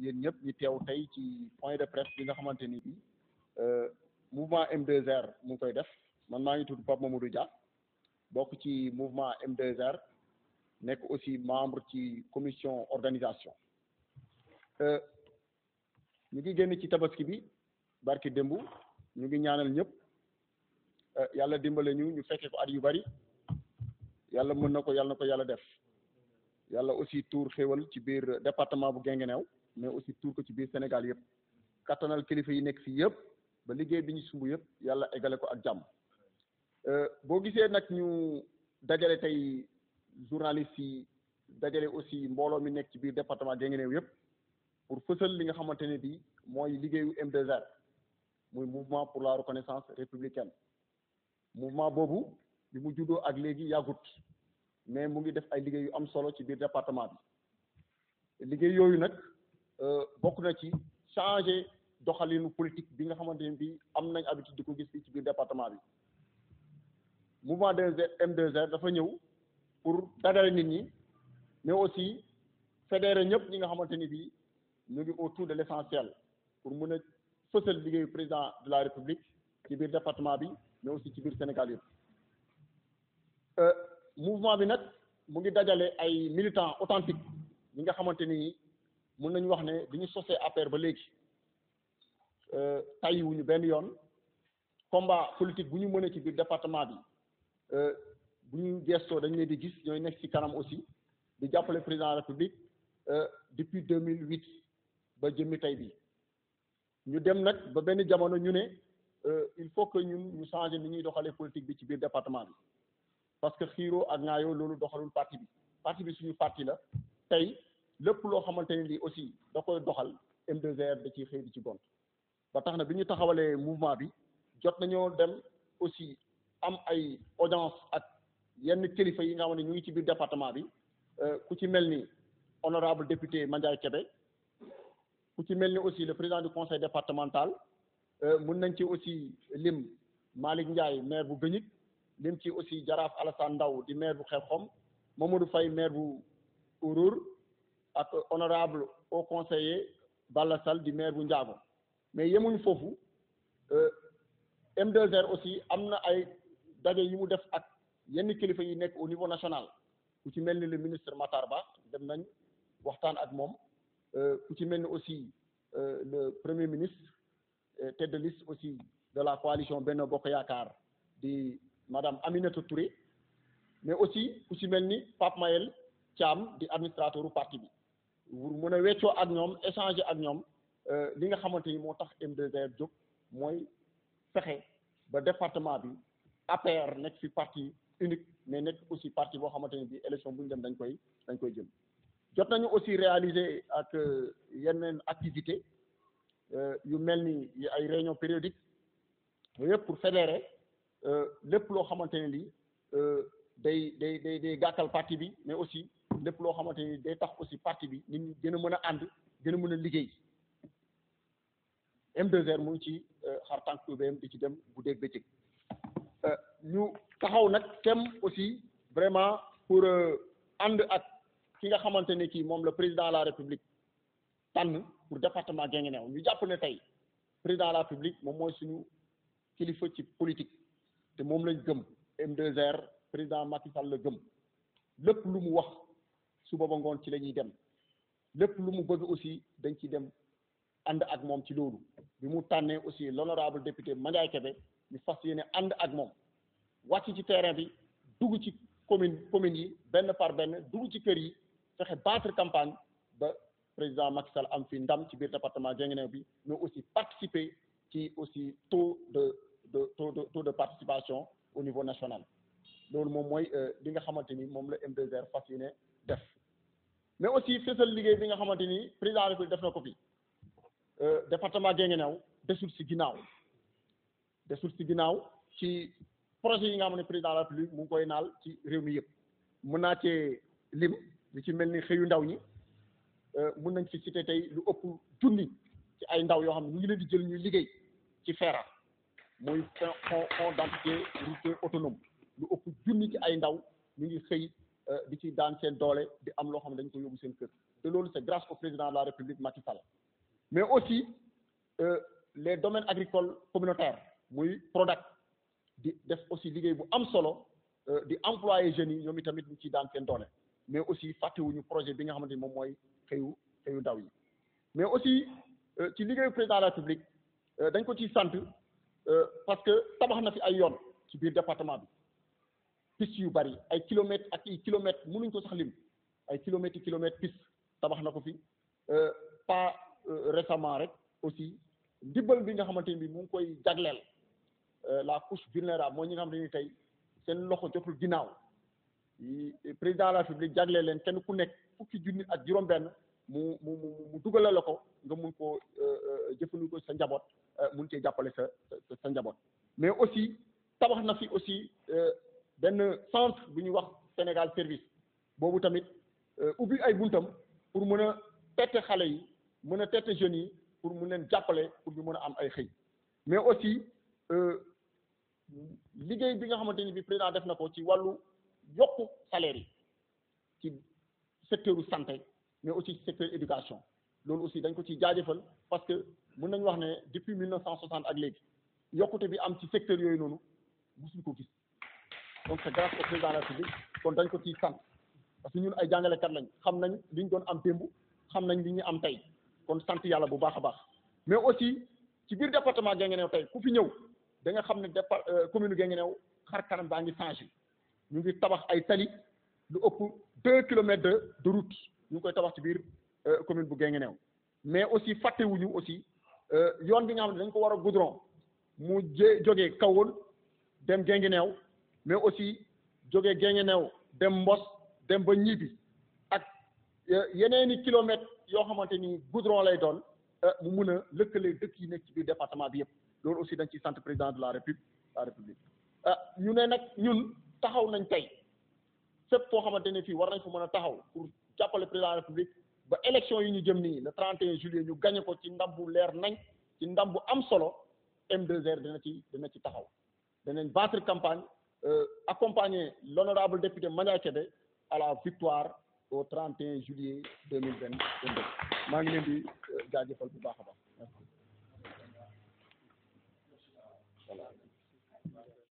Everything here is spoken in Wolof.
yéen ñëpp ñi teew tey ci point de presse bi nga xamante ni bi mouvement M2R mu ngi koy def man maa ngi tudd Pape Mamadou Dia bokk ci mouvement M2R nekk aussi membre ci commission organisation ñu ngi génn ci tabaski bi barki démb ñu ngi ñaanal ñëpp yàlla dimbale ñu fekkee ko at yu bari yàlla mën na ko yàlla def yàlla aussi tuur xéwal ci biir département bu Guinguinéo mais aussi tuur ko ci biir Sénégal yëpp kattanal kilifa yi nekk fii yëpp ba liggéey bi ñu sumb yëpp yàlla eggale ko ak jàmm boo gisee nag ñu dajale tey journalistes yi dajale aussi mbooloo mi nekk ci biir département Guinguinéo yëpp pour fësal li nga xamante ne bi mooy liggéeyu M2R muy mouvement pour la reconnaissance républicaine mouvement boobu bi mu juddoo ak léegi yàggut mais mu ngi def ay liggéey yu am solo ci biir département bi liggéey yooyu nag bokk na ci changer doxalinu politique bi nga xamante ne bi am nañ habitude di ko gis fii ci biir département bi mouvement M2R dafa ñëw pour dajale nit ñi mais aussi fédérer ñëpp ñi nga xamante ni bi ñu ngi autour de l'essentiel pour mën a fësal liggéeyu président de la république ci biir département bi mais aussi ci biir Sénégal yëpp mouvement bi nag mu ngi dajale ay militants authentiques ñi nga xamante ni mën nañu wax ne bi ñu sosee APR ba léegi tàyyiwuñu benn yoon combat politique bu ñu mënee ci biir département bi bu ñu gestoo dañ leen di gis ñooy nekk ci kanam aussi di jàppale président de la république depuis 2008 ba jëmmi tey bi ñu dem nag ba benn jamono ñu ne il faut que ñun ñu changer ni ñuy doxalee politique bi ci biir département bi parce que xiiroo ak ŋaayoo loolu doxalul parti bi suñu parti la tey lépp loo xamante ne lii aussi da koy doxal M2R da ciy xëy di ci gont ba tax na bi ñu taxawalee mouvement bi jot nañoo dem aussi am ay audience ak yenn kilifa yi nga xam ne ñu ngi ci biir département bi ku ci mel ni honorable député Mandiaye Kébé ku ci mel ni aussi le président du conseil départemental mën nañ ci aussi lim Malick Ndiaye maire bu Gëñik lim ci aussi Jaraaf Alassane Ndaw di maire bu Xelkom Mamadou Faye maire bu Ourour ak honorable au conseiller Balla Sall di maire bu Ndiago mais yemuñu foofu M2R aussi am na ay daje yi mu def ak yenn kilifa yi nekk au niveau national ku ci mel ni le ministre Matar Ba dem nañ waxtaan ak moom ku ci mel ni aussi le premier ministre tête de liste aussi de la coalition Benno Bokk Yaakaar di madame Aminata Touré mais aussi ku ci mel ni Pape Mayel Thiam di administrateur u parti bi pour mën a weccoo ak ñoom échanger ak ñoom li nga xamante ni moo tax M2R jóg mooy fexe ba département bi APR nekk fi parti unique mais nekk aussi parti boo xamante ni bi élection bu ñu dem dañ koy jël jot nañu aussi réaliser ak yeneen activité yu mel ni ay réunion périodique yooyu yëpp pour fédérer lépp loo xamante ne lii day gàkkal parti bi mais aussi lépp loo xamante ni day tax aussi parti bi nit ñi gën a mën a ànd gën a mën a liggéey M2R mu ngi ci xar tànk UBM di ci dem guddeeg bëccëg ñu taxaw nag tem aussi vraiment pour ànd ak ki nga xamante ne kii moom le président de la république tànn pour département Guinguinéo ñu jàpp ne tey président de la république moom mooy suñu kilifa ci politique te moom lañ gëm M2R président Macky Sall la gëm lépp lu mu wax suba ba ngoon ci la ñuy dem lépp lu mu bëgg aussi dañ ci dem ànd ak moom ci loolu bi mu tànnee aussi l'honorable député Mandiaye Kébé ñu fas yéene ànd ak moom wàcc ci terrain bi dugg ci commune yi benn par benn dugg ci kër yi fexe battre campagne ba président Macky Sall am fi ndam ci biir département Guinguinéo bi mais aussi participer ci aussi taux de participation au niveau national loolu moom mooy li nga xamante ni moom la M2R fas yéene def mais aussi fësal liggéey bi nga xamante ni président de la République def na ko fi département Guinguinéo desul si ginnaaw ci projet yi nga xam ne président de la République mu ngi koy naal ci réew mi yëpp mën naa cee lim li ci mel ni xëyu ndaw ñi mën nañ fi citer tey lu ëpp junni ci ay ndaw yoo xam ne ñu ngi leen di jël ñuy liggéey ci FERA muy fonds d'entité routier autonome lu ëpp junni ci ay ndaw ñu ngi xëy di ci daan seen doole di am loo xam ne dañ ko yóbbu seen kër te loolu c'est grâce au président de la République Macky Sall mais aussi les domaines agricoles communautaires muy Prodac di def aussi liggéey bu am solo di employer jeunes yi ñoom itamit ñu ciy daan seen doole mais aussi fàttewuñu projet bi nga xamante ni moom mooy xëyu ndaw yi mais aussi ci liggéeyu président de la République dañ ko ciy sant parce que tabax na fi ay yoon ci biir département bi piste yu bari ay kilomètres ak i kilomètres mënuñ ko sax lim ay kilomètres piste tabax na ko fi pas récemment rek aussi ndimbal bi nga xamante ni bi mu ngi koy jagleel la couche vulnérable mooy ñi nga xamante ni tey seen loxo jotul ginnaaw président de la République jagleel leen kenn ku nekk fukki junni ak juróom-benn mu dugale la ko nga mun koo jëfandikoo sa njaboot mun cee jàppale sa njaboot mais aussi tabax na fi aussi benn centre bu ñuy wax Sénégal service boobu tamit ubbi ay buntam pour mën a tette xale yi mën a tette jeunes yi pour mun leen jàppale pour ñu mën a am ay xëy mais aussi liggéey bi nga xamante ni bi président def na ko ci wàllu yokku salaire yi ci secteur santé mais aussi ci secteur éducation loolu aussi dañ ko ciy jaajëfal parce que mën nañu wax ne depuis 1960 ak léegi yokkute bi am ci secteur yooyu noonu musuñ ko gis donc c'est grâce au président de la République kon dañ ko ciy sant parce que ñun ay jàngalekat lañ xam nañ li ñu doon am démb xam nañ li ñu am tey kon sant yàlla bu baax a baax mais aussi ci biir département Guinguinéo tey ku fi ñëw da nga xam ne commune Guinguinéo xar kanam baa ngi changé ñu ngi tabax ay tali lu ëpp 2 kilomètres de route ñu ngi koy tabax ci biir commune bu Guinguinéo mais aussi fàttewuñu aussi yoon bi nga xam ne dañ ko war a goudron mu jógee Kahone dem Guinguinéo mais aussi jógee Guinguinéo dem Mbos dem ba Ñibi ak yeneeni kilomètres yoo xamante ni goudron lay doon mu mun a lëkkale dëkk yi nekk ci biir département bi yëpp loolu aussi dañ ciy sant président de la République ñu ne nag ñun taxaw nañ tey fépp foo xamante ne fii war nañ fa mën a taxaw pour jàppale président de la République ba élection yi ñu jëm nii le 31 juillet ñu gagné ko ci ndam bu leer nañ ci ndam bu am solo M2R dina ci taxaw danañ battre campagne accompagner l'honorable député Mandiaye Kébé à la victoire au 31 juillet 2022 maa ngi leen di jaajëfal bu baax a baax